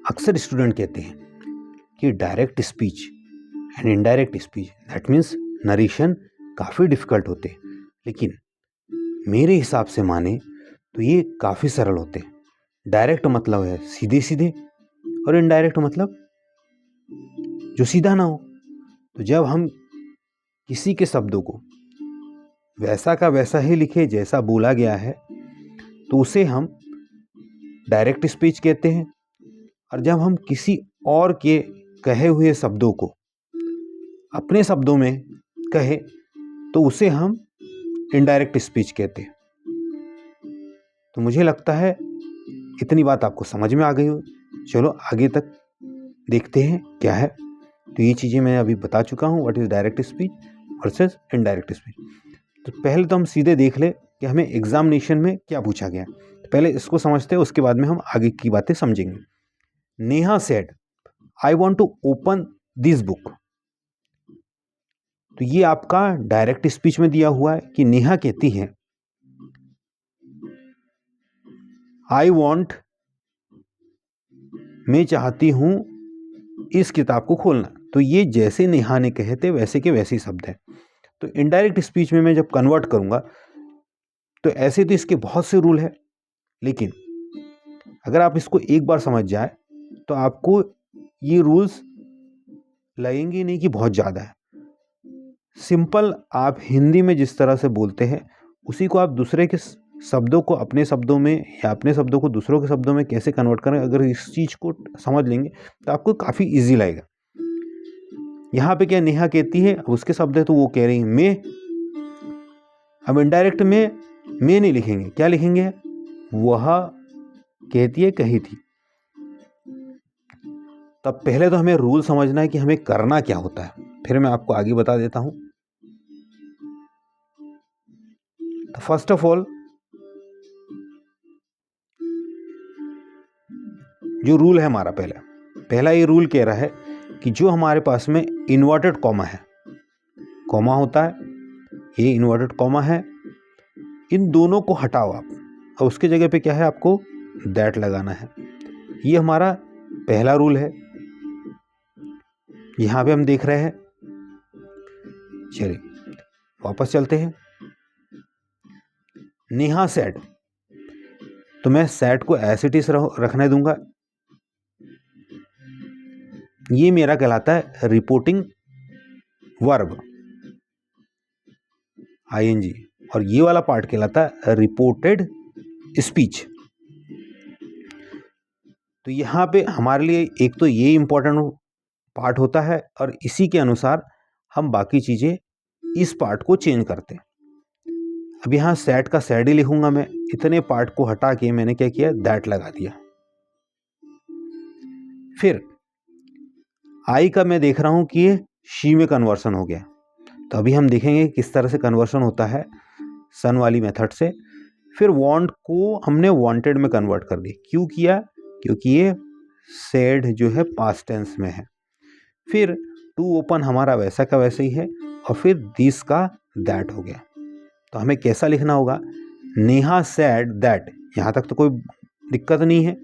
अक्सर स्टूडेंट कहते हैं कि direct speech and indirect speech that means narration काफ़ी डिफ़िकल्ट होते हैं, लेकिन मेरे हिसाब से माने तो ये काफ़ी सरल होते हैं। डायरेक्ट मतलब है सीधे सीधे और इनडायरेक्ट मतलब जो सीधा ना हो। तो जब हम किसी के शब्दों को वैसा का वैसा ही लिखे जैसा बोला गया है तो उसे हम डायरेक्ट स्पीच कहते हैं, और जब हम किसी और के कहे हुए शब्दों को अपने शब्दों में कहे तो उसे हम इनडायरेक्ट स्पीच कहते हैं। तो मुझे लगता है इतनी बात आपको समझ में आ गई हो। चलो आगे तक देखते हैं क्या है। तो ये चीज़ें मैं अभी बता चुका हूँ, what is direct speech versus indirect speech. तो पहले तो हम सीधे देख ले कि हमें एग्जामिनेशन में क्या पूछा गया है। तो पहले इसको समझते हैं, उसके बाद में हम आगे की बातें समझेंगे। Neha said I want to open this book. तो ये आपका डायरेक्ट स्पीच में दिया हुआ है कि नेहा कहती है आई वॉन्ट, मैं चाहती हूँ इस किताब को खोलना। तो ये जैसे नेहा ने कहे थे वैसे के वैसे ही शब्द है। तो इनडायरेक्ट स्पीच में मैं जब कन्वर्ट करूँगा तो ऐसे तो इसके बहुत से रूल है, लेकिन अगर आप इसको एक बार समझ जाए तो आपको ये रूल्स लगेंगे नहीं कि बहुत ज़्यादा है। सिंपल आप हिंदी में जिस तरह से बोलते हैं उसी को आप दूसरे के शब्दों को अपने शब्दों में या अपने शब्दों को दूसरों के शब्दों में कैसे कन्वर्ट करें, अगर इस चीज़ को समझ लेंगे तो आपको काफ़ी इजी लगेगा। यहाँ पे क्या नेहा कहती है, उसके शब्द है तो वो कह रही है मैं। अब इनडायरेक्ट में मैं नहीं लिखेंगे, क्या लिखेंगे, वह कहती है कही थी। तब पहले तो हमें रूल समझना है कि हमें करना क्या होता है, फिर मैं आपको आगे बता देता हूं। तो फर्स्ट ऑफ ऑल जो रूल है हमारा पहला ये रूल कह रहा है कि जो हमारे पास में इन्वर्टेड कॉमा है, कॉमा होता है, ये इन्वर्टेड कॉमा है, इन दोनों को हटाओ आप और उसके जगह पे क्या है आपको दैट लगाना है। ये हमारा पहला रूल है। यहाँ पे हम देख रहे हैं, चलिए वापस चलते हैं। नेहा सेड, तो मैं सेड को एज इट इज रखने दूंगा। ये मेरा कहलाता है रिपोर्टिंग वर्ब आईएनजी, और ये वाला पार्ट कहलाता है रिपोर्टेड स्पीच। तो यहाँ पे हमारे लिए एक तो ये इम्पोर्टेंट पार्ट होता है और इसी के अनुसार हम बाकी चीज़ें इस पार्ट को चेंज करते हैं। अब यहाँ सेट का सेड ही लिखूंगा मैं, इतने पार्ट को हटा के मैंने क्या किया, दैट लगा दिया। फिर आई का मैं देख रहा हूँ कि ये शी में कन्वर्सन हो गया। तो अभी हम देखेंगे किस तरह से कन्वर्सन होता है सन वाली मेथड से। फिर वांट को हमने वांटेड में कन्वर्ट कर दिया। क्यों किया, क्योंकि ये सेड जो है पास्ट टेंस में है। फिर टू ओपन हमारा वैसा का वैसा ही है, और फिर दिस का दैट हो गया। तो हमें कैसा लिखना होगा, नेहा सेड दैट, यहाँ तक तो कोई दिक्कत नहीं है।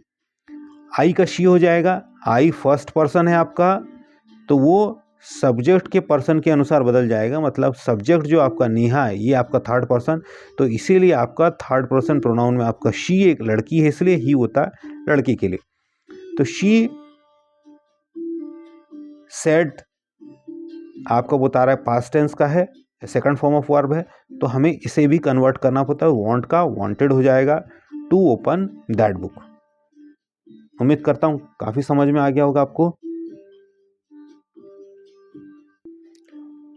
आई का शी हो जाएगा, आई फर्स्ट पर्सन है आपका, तो वो सब्जेक्ट के पर्सन के अनुसार बदल जाएगा। मतलब सब्जेक्ट जो आपका नेहा है ये आपका थर्ड पर्सन, तो इसीलिए आपका थर्ड पर्सन प्रोनाउन में आपका शी एक लड़की है, इसलिए ही होता है लड़की के लिए। तो शी सेड आपका बता रहा है पास्ट टेंस का है, सेकंड फॉर्म ऑफ वर्ब है, तो हमें इसे भी कन्वर्ट करना पड़ता है। वांट का वांटेड हो जाएगा, टू ओपन दैट बुक। उम्मीद करता हूँ काफ़ी समझ में आ गया होगा आपको।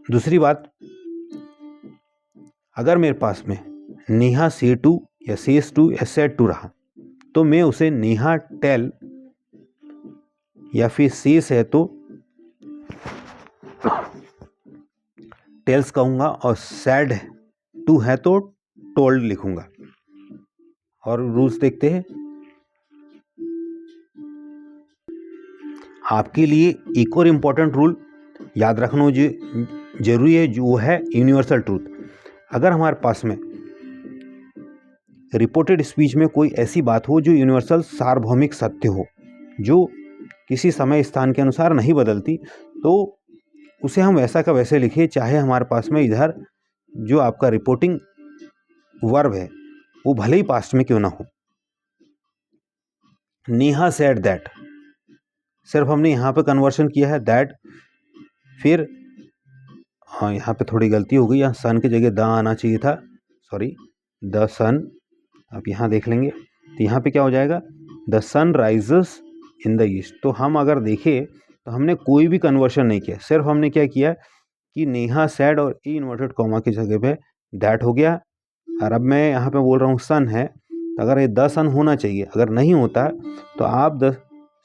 दूसरी बात, अगर मेरे पास में नेहा से टू या सेस टू या सेड टू रहा तो मैं उसे नेहा टेल या फिर सेस है तो टेल्स कहूँगा, और सैड टू है तो टोल्ड लिखूँगा। और रूल्स देखते हैं। आपके लिए एक और इम्पॉर्टेंट रूल याद रखना जो जरूरी है, जो है यूनिवर्सल ट्रूथ। अगर हमारे पास में रिपोर्टेड स्पीच में कोई ऐसी बात हो जो यूनिवर्सल सार्वभौमिक सत्य हो, जो किसी समय स्थान के अनुसार नहीं बदलती, तो उसे हम वैसा का वैसे लिखिए, चाहे हमारे पास में इधर जो आपका रिपोर्टिंग वर्ब है वो भले ही पास्ट में क्यों ना हो। नेहा सेड दैट, सिर्फ हमने यहाँ पे कन्वर्शन किया है दैट। फिर हाँ, यहाँ पे थोड़ी गलती हो गई, यहाँ सन की जगह द आना चाहिए था, सॉरी, द सन। आप यहाँ देख लेंगे तो यहाँ पे क्या हो जाएगा, the sun rises in the east. तो हम अगर देखें तो हमने कोई भी कन्वर्शन नहीं किया, सिर्फ हमने क्या किया कि नेहा सैड और ई इन्वर्टेड कॉमा की जगह पे दैट हो गया। और अब मैं यहाँ पे बोल रहा हूँ सन है, तो अगर ये द सन होना चाहिए, अगर नहीं होता तो आप the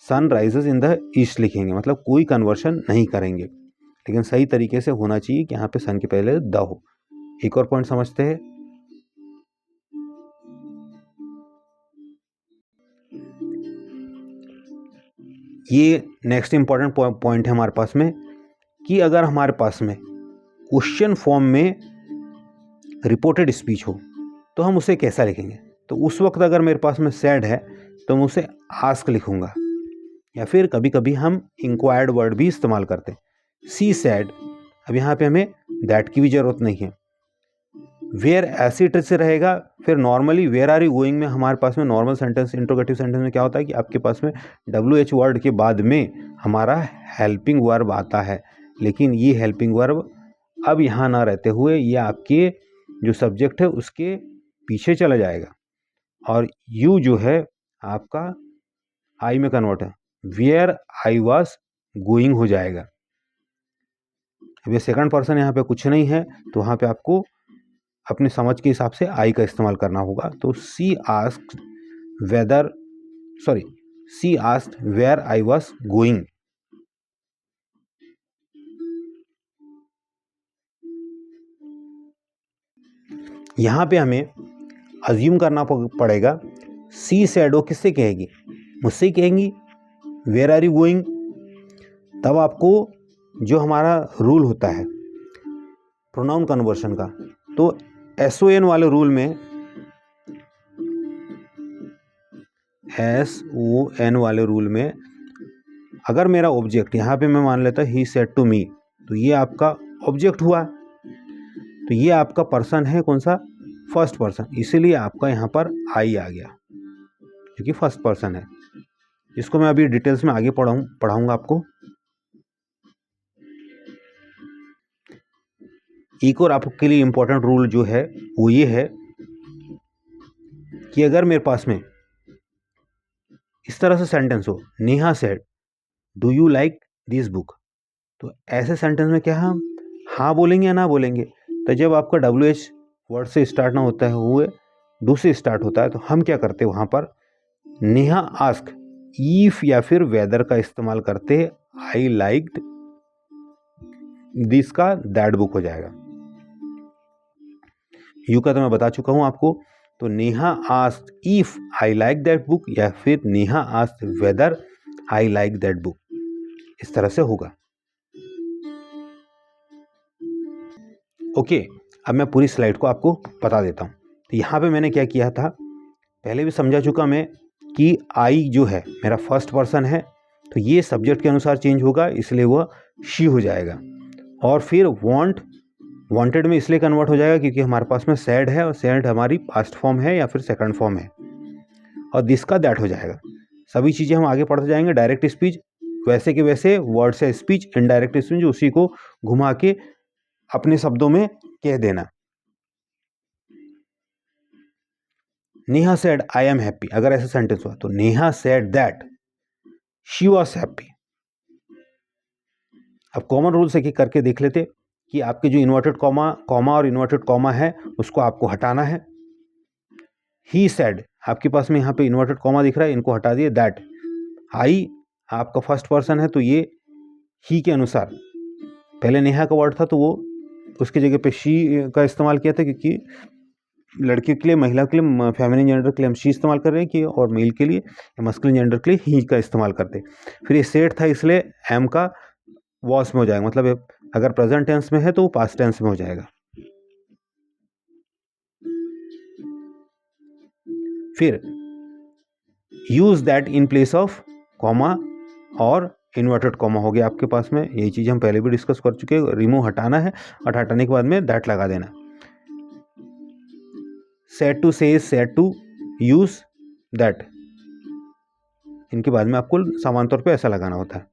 sun rises in the east लिखेंगे, मतलब कोई कन्वर्शन नहीं करेंगे। लेकिन सही तरीके से होना चाहिए कि यहाँ पे सन के पहले द हो। एक और पॉइंट समझते हैं। ये नेक्स्ट इंपॉर्टेंट पॉइंट है हमारे पास में कि अगर हमारे पास में क्वेश्चन फॉर्म में रिपोर्टेड स्पीच हो तो हम उसे कैसा लिखेंगे। तो उस वक्त अगर मेरे पास में सैड है तो मैं उसे आस्क लिखूंगा, या फिर कभी कभी हम इंक्वायर्ड वर्ड भी इस्तेमाल करते हैं, सी सैड। अब यहाँ पे हमें दैट की भी जरूरत नहीं है। वेयर ऐसी टच से रहेगा। फिर normally where are you going में हमारे पास में नॉर्मल सेंटेंस, इंट्रोगेटिव सेंटेंस में क्या होता है कि आपके पास में WH वर्ड के बाद में हमारा हेल्पिंग वर्ब आता है, लेकिन ये हेल्पिंग वर्ब अब यहाँ ना रहते हुए ये आपके जो सब्जेक्ट है उसके पीछे चला जाएगा, और यू जो है आपका आई में कन्वर्ट है, वेयर आई वॉज गोइंग हो जाएगा। अब ये सेकंड पर्सन यहाँ पे कुछ नहीं है, तो वहाँ पे आपको अपने समझ के हिसाब से आई का इस्तेमाल करना होगा। तो she asked where I was going. यहाँ पे हमें अज्यूम करना पड़ेगा सी सैडो किससे कहेगी, मुझसे ही कहेंगी वेयर आर यू गोइंग। तब आपको जो हमारा रूल होता है प्रोनाउन कन्वर्शन का, तो SON वाले रूल में, SON वाले रूल में अगर मेरा ऑब्जेक्ट यहाँ पे मैं मान लेता ही सेड टू मी, तो ये आपका ऑब्जेक्ट हुआ, तो ये आपका पर्सन है कौन सा, फर्स्ट पर्सन, इसीलिए आपका यहाँ पर आई आ गया क्योंकि फर्स्ट पर्सन है। इसको मैं अभी डिटेल्स में आगे पढ़ाऊंगा आपको। एक और आपके लिए इम्पोर्टेंट रूल जो है वो ये है कि अगर मेरे पास में इस तरह से सेंटेंस हो, Neha said do you like this book, तो ऐसे सेंटेंस में क्या हम हाँ बोलेंगे या ना बोलेंगे। तो जब आपका WH वर्ड से स्टार्ट ना होता है, हुए डू से स्टार्ट होता है, तो हम क्या करते हैं वहाँ पर नेहा आस्क इफ या फिर वेदर का इस्तेमाल करते हैं, आई लाइक्ड दिस का दैट बुक हो जाएगा। यू का तो मैं बता चुका हूँ आपको। तो Neha asked if I like that book या फिर Neha asked whether I like that book, इस तरह से होगा। ओके, अब मैं पूरी स्लाइड को आपको बता देता हूँ। तो यहाँ पे मैंने क्या किया था, पहले भी समझा चुका मैं कि आई जो है मेरा फर्स्ट पर्सन है, तो ये सब्जेक्ट के अनुसार चेंज होगा, इसलिए वह शी हो जाएगा। और फिर वांटेड में इसलिए कन्वर्ट हो जाएगा क्योंकि हमारे पास में सैड है, और सैड हमारी पास्ट फॉर्म है या फिर सेकंड फॉर्म है, और दिस का दैट हो जाएगा। सभी चीज़ें हम आगे पढ़ते जाएंगे। डायरेक्ट स्पीच वैसे के वैसे, वर्ड से स्पीच, इनडायरेक्ट स्पीच उसी को घुमा के अपने शब्दों में कह देना। Neha said I am happy, अगर ऐसा सेंटेंस हुआ तो Neha said that she was happy. अब कॉमन रूल से करके देख लेते कि आपके जो इन्वर्टेड कॉमा और इन्वर्टेड कॉमा है उसको आपको हटाना है। ही सेड, आपके पास में यहाँ पे इन्वर्टेड कॉमा दिख रहा है, इनको हटा दिए। दैट, आई आपका फर्स्ट पर्सन है, तो ये ही के अनुसार, पहले नेहा का वर्ड था तो वो उसकी जगह पे शी का इस्तेमाल किया था, क्योंकि लड़के के लिए, महिला के लिए, फेमिनिन जेंडर के लिए हम शी इस्तेमाल कर रहे हैं कि, और मेल के लिए, मस्कुलिन जेंडर के लिए ही का इस्तेमाल करते। फिर ये सेड था इसलिए एम का वॉस में हो जाएगा, मतलब अगर प्रेजेंट टेंस में है तो वो पास्ट टेंस में हो जाएगा। फिर use that in place of comma और इन्वर्टेड कॉमा हो गया आपके पास में। यही चीज़ हम पहले भी डिस्कस कर चुके हैं। रिमूव हटाना है और हटाने के बाद में दैट लगा देना। सेड टू से, सेड टू यूज दैट, इनके बाद में आपको सामान्य तौर पे ऐसा लगाना होता है।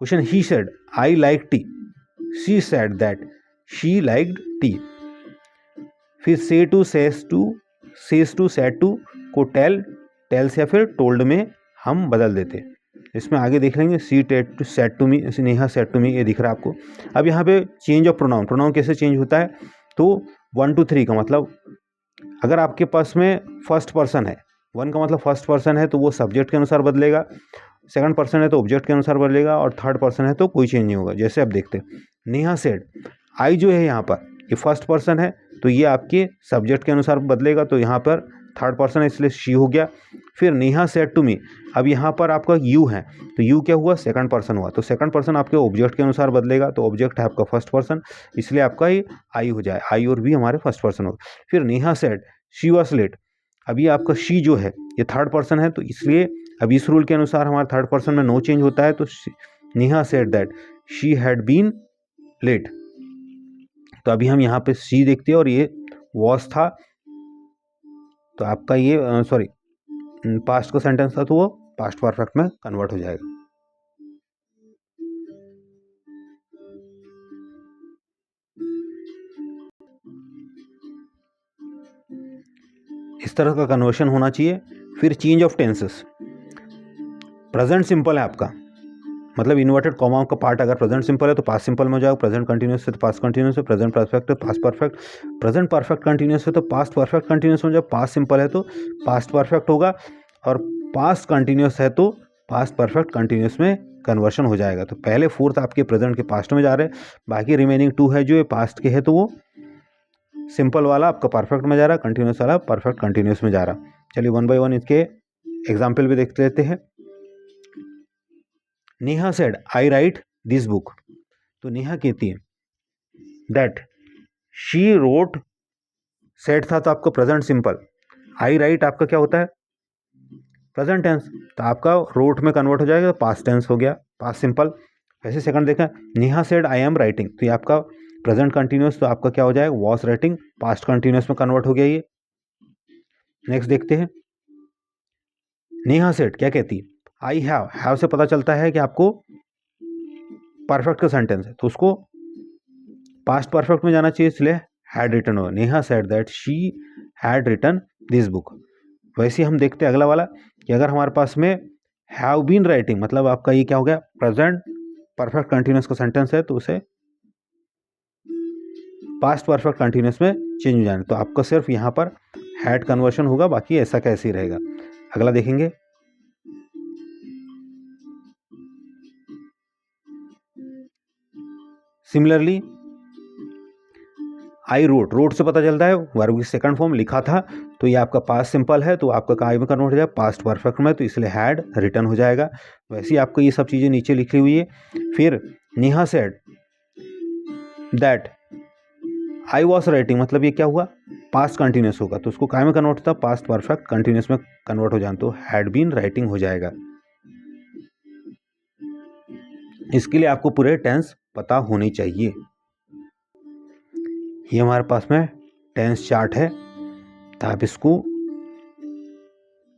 Question, he said I like tea, she said that she liked tea. फिर से to, says to, said to को टेल, टेल्स या फिर टोल्ड में हम बदल देते। इसमें आगे देख लेंगे। She said to me, Neha said to me, ये दिख रहा है आपको। अब यहाँ पे चेंज ऑफ प्रोनाउन, प्रोनाउन कैसे चेंज होता है, तो 1 to 3 का मतलब, अगर आपके पास में फर्स्ट पर्सन है, 1 का मतलब फर्स्ट पर्सन है तो वो सब्जेक्ट के अनुसार बदलेगा, सेकंड पर्सन है तो ऑब्जेक्ट के अनुसार बदलेगा, और थर्ड पर्सन है तो कोई चेंज नहीं होगा। जैसे आप देखते हैं नेहा सेड, आई जो है यहाँ पर ये फर्स्ट पर्सन है तो ये आपके सब्जेक्ट के अनुसार बदलेगा, तो यहाँ पर थर्ड पर्सन है इसलिए शी हो गया। फिर नेहा सेड टू मी, अब यहाँ पर आपका यू है तो यू क्या हुआ, सेकंड पर्सन हुआ, तो सेकंड पर्सन आपके ऑब्जेक्ट के अनुसार बदलेगा, तो ऑब्जेक्ट है आपका फर्स्ट पर्सन, इसलिए आपका ये आई हो जाए, आई और भी हमारे फर्स्ट पर्सन होगा। फिर Neha said she was late, अभी आपका शी जो है ये थर्ड पर्सन है तो इसलिए अब इस रूल के अनुसार हमारे थर्ड पर्सन में नो चेंज होता है, तो Neha said that she had been late. तो अभी हम यहाँ पे शी देखते हैं और ये वॉज था, तो आपका ये पास्ट का सेंटेंस था तो वो पास्ट परफेक्ट में कन्वर्ट हो जाएगा। इस तरह का कन्वर्शन होना चाहिए। फिर change of tenses, present simple है आपका, मतलब इन्वर्टेड कॉमा का पार्ट अगर प्रेजेंट सिंपल है तो पास्ट सिंपल में हो जाएगा, प्रेजेंट कंटिन्यूस है तो पास्ट कंटिन्यूस है, प्रेजेंट परफेक्ट है past perfect, present perfect continuous है तो पास्ट परफेक्ट कंटिन्यूस हो जाए, पास्ट सिंपल है तो पास्ट परफेक्ट होगा, और पास्ट कंटिन्यूस है तो पास्ट परफेक्ट कंटिन्यूस में कन्वर्शन हो जाएगा। तो पहले 4th आपके प्रेजेंट के पास्ट में जा रहे हैं, बाकी रिमेनिंग 2 है जो ये पास्ट के है तो वो सिंपल वाला आपका परफेक्ट में जा रहा है, कंटिन्यूस वाला परफेक्ट कंटिन्यूस में जा रहा। चलिए 1 by 1 इसके एग्जाम्पल भी देख लेते हैं। Neha said I right this book, तो नेहा कहती है दैट शी रोट, सेड था तो आपका प्रेजेंट सिंपल, आई राइट आपका क्या होता है प्रेजेंट टेंस, तो आपका रोट में कन्वर्ट हो जाएगा, पास्ट टेंस हो गया, पास्ट सिंपल। वैसे सेकंड देखा, Neha said I am writing, तो ये आपका प्रेजेंट कंटिन्यूस, तो आपका क्या हो जाएगा वॉज राइटिंग, पास्ट कंटिन्यूस में कन्वर्ट हो गया ये। नेक्स्ट देखते हैं, नेहा सेड क्या कहती है आई हैव से पता चलता है कि आपको परफेक्ट का सेंटेंस है तो उसको पास्ट परफेक्ट में जाना चाहिए, इसलिए हैड रिटन हो। Neha said that she had written this book. वैसे हम देखते हैं अगला वाला कि अगर हमारे पास में हैव बीन राइटिंग, मतलब आपका ये क्या हो गया प्रेजेंट परफेक्ट कंटिन्यूस का सेंटेंस है तो उसे पास्ट परफेक्ट कंटिन्यूस में चेंज हो जाना, तो आपका सिर्फ यहाँ पर हैड कन्वर्शन होगा, बाकी ऐसा कैसे ही रहेगा। अगला देखेंगे, सिमिलरली आई रोट, रोट से पता चलता है वर्ब की सेकंड फॉर्म लिखा था, तो ये आपका पास्ट सिंपल है तो आपका काय में कन्वर्ट हो जाएगा पास्ट परफेक्ट में, तो इसलिए हैड रिटन हो जाएगा। वैसे ही आपको ये सब चीज़ें नीचे लिखी हुई है। फिर Neha said that I was writing, मतलब ये क्या हुआ पास्ट कंटिन्यूस होगा, तो उसको काय में कन्वर्ट होता पास्ट परफेक्ट कंटिन्यूस में कन्वर्ट हो जाए, तो हैड बीन राइटिंग हो जाएगा। इसके लिए आपको पूरे टेंस पता होनी चाहिए। ये हमारे पास में टेंस चार्ट है, तो आप इसको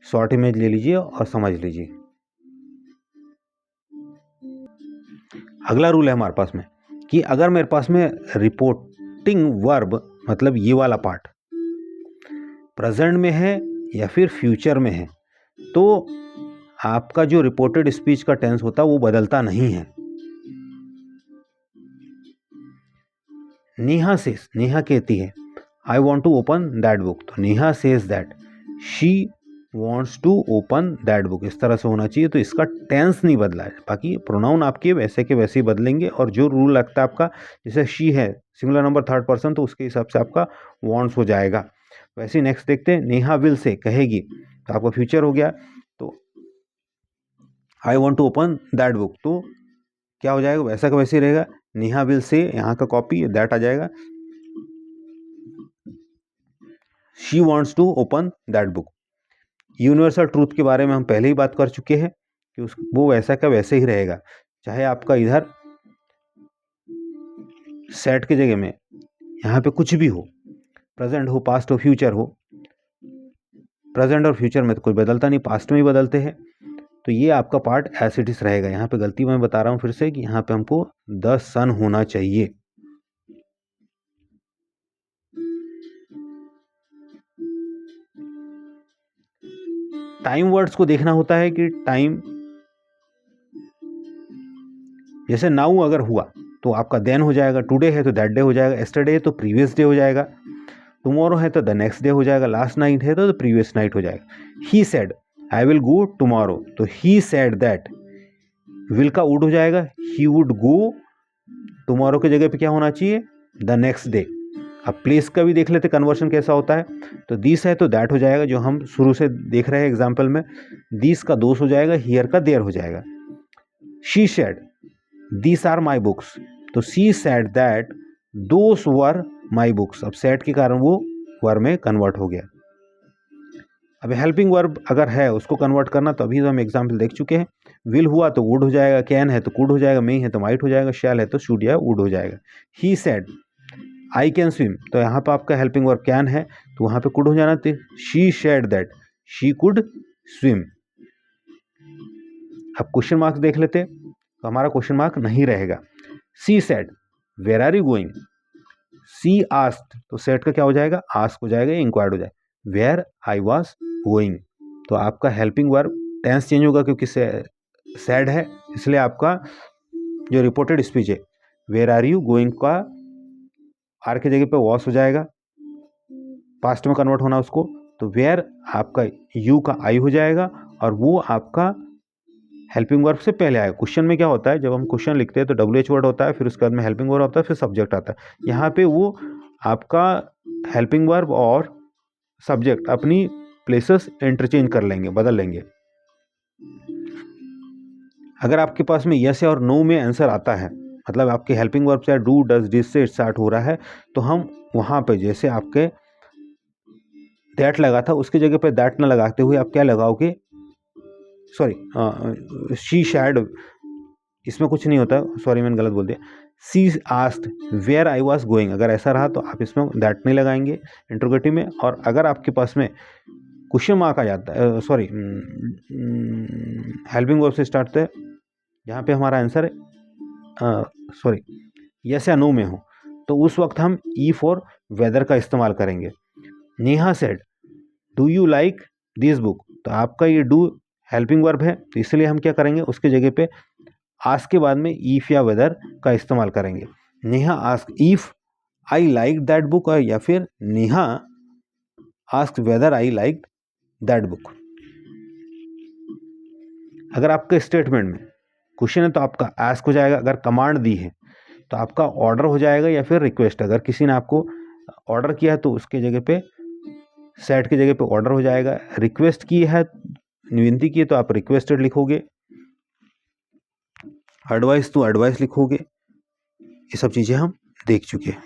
शॉर्ट इमेज ले लीजिए और समझ लीजिए। अगला रूल है हमारे पास में कि अगर मेरे पास में रिपोर्टिंग वर्ब, मतलब ये वाला पार्ट प्रेजेंट में है या फिर फ्यूचर में है, तो आपका जो रिपोर्टेड स्पीच का टेंस होता है वो बदलता नहीं है। नेहा कहती है I want to open that book, तो Neha says that she wants to open that book, इस तरह से होना चाहिए, तो इसका टेंस नहीं बदला है। बाकी प्रोनाउन आपके वैसे के वैसे ही बदलेंगे, और जो रूल लगता है आपका, जैसे शी है सिंगुलर नंबर थर्ड पर्सन, तो उसके हिसाब से आपका वॉन्ट्स हो जाएगा। वैसे ही नेक्स्ट देखते हैं, नेहा विल से कहेगी, तो आपका फ्यूचर हो गया, तो I want to open that book, तो क्या हो जाएगा वैसा का वैसे ही रहेगा, नेहा विल से यहाँ का कॉपी दैट आ जाएगा, she wants to open that book. Universal truth के बारे में हम पहले ही बात कर चुके हैं, कि उस वो वैसा का वैसे ही रहेगा, चाहे आपका इधर सेट की जगह में यहाँ पे कुछ भी हो, प्रेजेंट हो, पास्ट हो, फ्यूचर हो। प्रेजेंट और फ्यूचर में तो कोई बदलता नहीं, पास्ट में ही बदलते हैं। तो ये आपका पार्ट एज इट इज रहेगा। यहाँ पे गलती मैं बता रहा हूँ फिर से कि यहाँ पे हमको द सन होना चाहिए। टाइम वर्ड्स को देखना होता है कि टाइम, जैसे नाउ अगर हुआ तो आपका देन हो जाएगा, टुडे है तो दैट डे हो जाएगा, एस्टरडे है तो प्रीवियस डे हो जाएगा, टुमारो है तो द नेक्स्ट डे हो जाएगा, लास्ट नाइट है तो द प्रीवियस नाइट हो जाएगा। ही said I will go tomorrow, तो ही सेड दैट, विल का वुड हो जाएगा, ही वुड गो। टुमारो की जगह पे क्या होना चाहिए, द नेक्स्ट डे। अब प्लेस का भी देख लेते कन्वर्शन कैसा होता है। तो दिस है तो दैट हो जाएगा, जो हम शुरू से देख रहे हैं एग्जाम्पल में। दिस का दोस हो जाएगा, हियर का देयर हो जाएगा। She said these are my books, तो she said that those were my books. अब सेड के कारण वो वर में कन्वर्ट हो गया। अब हेल्पिंग वर्ब अगर है उसको कन्वर्ट करना, तो अभी तो हम एग्जाम्पल देख चुके हैं। विल हुआ तो वुड हो जाएगा, कैन है तो कुड हो जाएगा, मे है तो माइट हो जाएगा, शैल है तो शुड या वुड हो जाएगा। ही सेड आई कैन स्विम, तो यहाँ पर आपका हेल्पिंग वर्ब कैन है तो वहाँ पे कुड हो जाना चाहिए। She said that she could swim. अब क्वेश्चन मार्क्स देख लेते, तो हमारा क्वेश्चन मार्क नहीं रहेगा। She said where are you going, she asked, तो सेड का क्या हो जाएगा, आस्क हो जाएगा, इंक्वायर्ड हो जाएगा। वेयर आई वाज गोइंग, तो आपका हेल्पिंग वर्ब टेंस चेंज होगा क्योंकि सेड है, इसलिए आपका जो रिपोर्टेड स्पीच है वेयर आर यू गोइंग का आर की जगह पे वॉस हो जाएगा, पास्ट में कन्वर्ट होना उसको। तो वेयर आपका यू का आई हो जाएगा और वो आपका हेल्पिंग वर्ब से पहले आएगा। क्वेश्चन में क्या होता है, जब हम क्वेश्चन लिखते हैं तो WH वर्ड होता है, फिर उसके बाद में हेल्पिंग वर्ब होता है, फिर सब्जेक्ट आता है। यहाँ पे वो आपका हेल्पिंग वर्ब और सब्जेक्ट अपनी प्लेसेस इंटरचेंज कर लेंगे, बदल लेंगे। अगर आपके पास में यस और नो में आंसर आता है, मतलब आपके हेल्पिंग वर्ब से डू डज डिस से स्टार्ट हो रहा है, तो हम वहाँ पे जैसे आपके दैट लगा था उसकी जगह पे दैट ना लगाते हुए आप क्या लगाओगे, सॉरी शी शैड, इसमें कुछ नहीं होता, सॉरी मैंने गलत बोल दिया। She asked where I was going, अगर ऐसा रहा तो आप इसमें दैट नहीं लगाएंगे इंट्रोगेटिव में। और अगर आपके पास में क्वेश्चन मार्क आ जाता है, सॉरी हेल्पिंग वर्ब से स्टार्ट होता है, जहाँ पे हमारा आंसर सॉरी यस या नो में हो, तो उस वक्त हम ई फॉर वेदर का इस्तेमाल करेंगे। Neha said do you like this book, तो आपका ये डू हेल्पिंग वर्ब है, तो इसलिए हम क्या करेंगे, उसके जगह पे आस्क के बाद में इफ या वेदर का इस्तेमाल करेंगे। Neha ask if I like that book, या फिर Neha ask whether I like that book. अगर आपके स्टेटमेंट में क्वेश्चन है तो आपका आस्क हो जाएगा, अगर कमांड दी है तो आपका ऑर्डर हो जाएगा या फिर रिक्वेस्ट। अगर किसी ने आपको ऑर्डर किया है तो उसके जगह पे सेट की जगह पे ऑर्डर हो जाएगा। रिक्वेस्ट की है, विनती की है, तो आप रिक्वेस्टेड लिखोगे। एडवाइस तो एडवाइस लिखोगे। ये सब चीज़ें हम देख चुके हैं।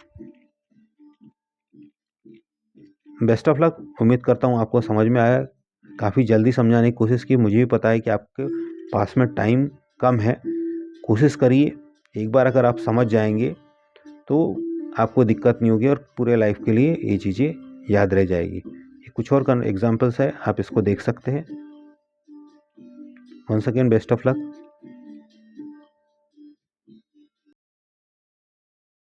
Best of luck. उम्मीद करता हूँ आपको समझ में आया। काफ़ी जल्दी समझाने की कोशिश की, मुझे भी पता है कि आपके पास में टाइम कम है। कोशिश करिए, एक बार अगर आप समझ जाएंगे तो आपको दिक्कत नहीं होगी और पूरे लाइफ के लिए ये चीज़ें याद रह जाएगी। ये कुछ और एग्जाम्पल्स है, आप इसको देख सकते हैं। Once again best of luck.